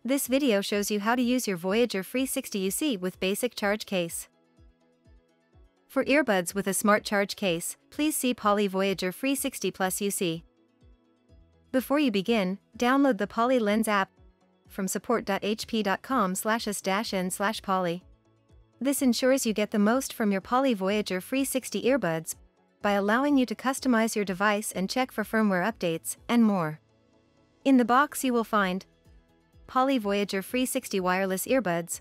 This video shows you how to use your Voyager Free60 UC with basic charge case. For earbuds with a smart charge case, please see Poly Voyager Free60 Plus UC. Before you begin, download the Poly Lens app from support.hp.com/us-n/poly. This ensures you get the most from your Poly Voyager Free60 earbuds by allowing you to customize your device and check for firmware updates, and more. In the box you will find Poly Voyager Free60 wireless earbuds,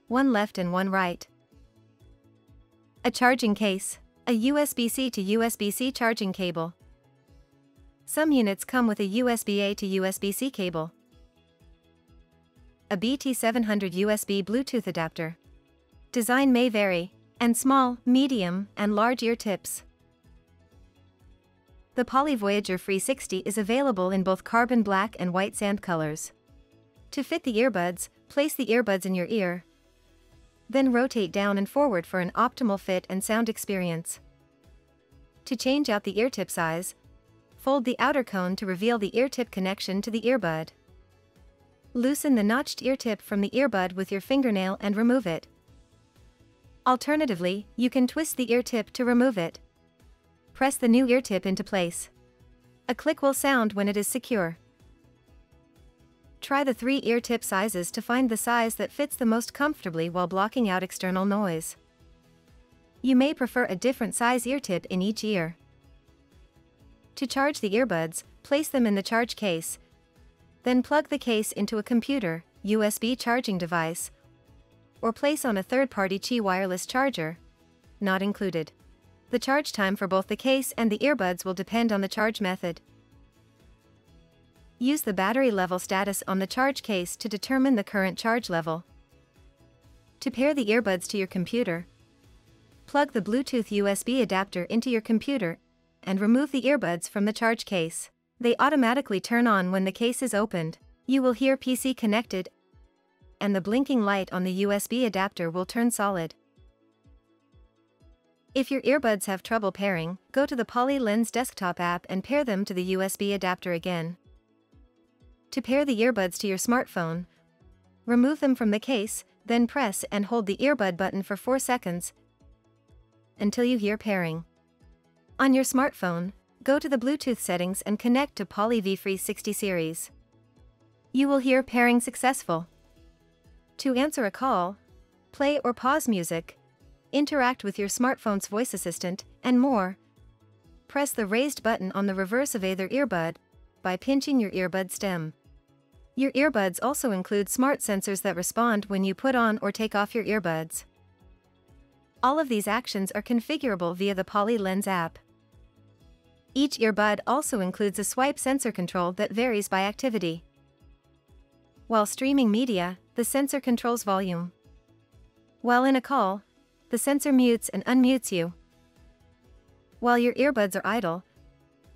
one left and one right, a charging case, a USB-C to USB-C charging cable. Some units come with a USB-A to USB-C cable, a BT700 USB Bluetooth adapter. Design may vary, and small, medium, and large ear tips. The Poly Voyager Free60 is available in both carbon black and white sand colors. To fit the earbuds, place the earbuds in your ear, then rotate down and forward for an optimal fit and sound experience. To change out the ear tip size, fold the outer cone to reveal the ear tip connection to the earbud. Loosen the notched ear tip from the earbud with your fingernail and remove it. Alternatively, you can twist the ear tip to remove it. Press the new ear tip into place. A click will sound when it is secure. Try the 3 ear tip sizes to find the size that fits the most comfortably while blocking out external noise. You may prefer a different size ear tip in each ear. To charge the earbuds, place them in the charge case, then plug the case into a computer, USB charging device, or place on a third-party Qi wireless charger, not included. The charge time for both the case and the earbuds will depend on the charge method. Use the battery level status on the charge case to determine the current charge level. To pair the earbuds to your computer, plug the Bluetooth USB adapter into your computer and remove the earbuds from the charge case. They automatically turn on when the case is opened. You will hear PC connected, and the blinking light on the USB adapter will turn solid. If your earbuds have trouble pairing, go to the Poly Lens desktop app and pair them to the USB adapter again. To pair the earbuds to your smartphone, remove them from the case, then press and hold the earbud button for 4 seconds until you hear pairing. On your smartphone, go to the Bluetooth settings and connect to Poly V-Free60 series. You will hear pairing successful. To answer a call, play or pause music, interact with your smartphone's voice assistant, and more, press the raised button on the reverse of either earbud by pinching your earbud stem. Your earbuds also include smart sensors that respond when you put on or take off your earbuds. All of these actions are configurable via the Poly Lens app. Each earbud also includes a swipe sensor control that varies by activity. While streaming media, the sensor controls volume. While in a call, the sensor mutes and unmutes you. While your earbuds are idle,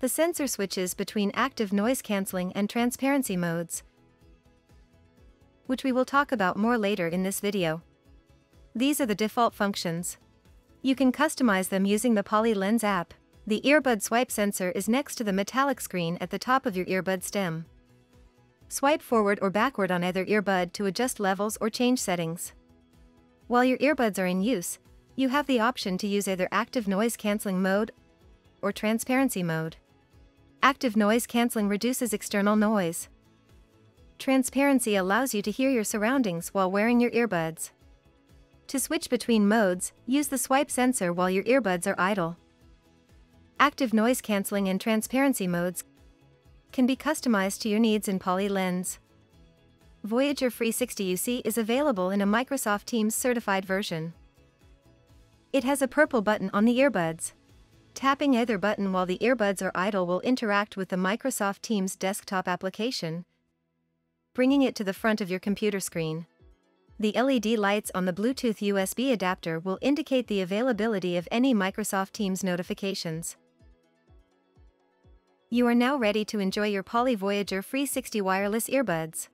the sensor switches between active noise cancelling and transparency modes, which we will talk about more later in this video. These are the default functions. You can customize them using the Poly Lens app. The earbud swipe sensor is next to the metallic screen at the top of your earbud stem. Swipe forward or backward on either earbud to adjust levels or change settings. While your earbuds are in use, you have the option to use either active noise cancelling mode or transparency mode. Active noise cancelling reduces external noise. Transparency allows you to hear your surroundings while wearing your earbuds. To switch between modes, use the swipe sensor while your earbuds are idle. Active noise cancelling and transparency modes can be customized to your needs in Poly Lens. Voyager Free60 UC is available in a Microsoft Teams certified version. It has a purple button on the earbuds. Tapping either button while the earbuds are idle will interact with the Microsoft Teams desktop application, bringing it to the front of your computer screen. The LED lights on the Bluetooth USB adapter will indicate the availability of any Microsoft Teams notifications. You are now ready to enjoy your Poly Voyager Free60 wireless earbuds.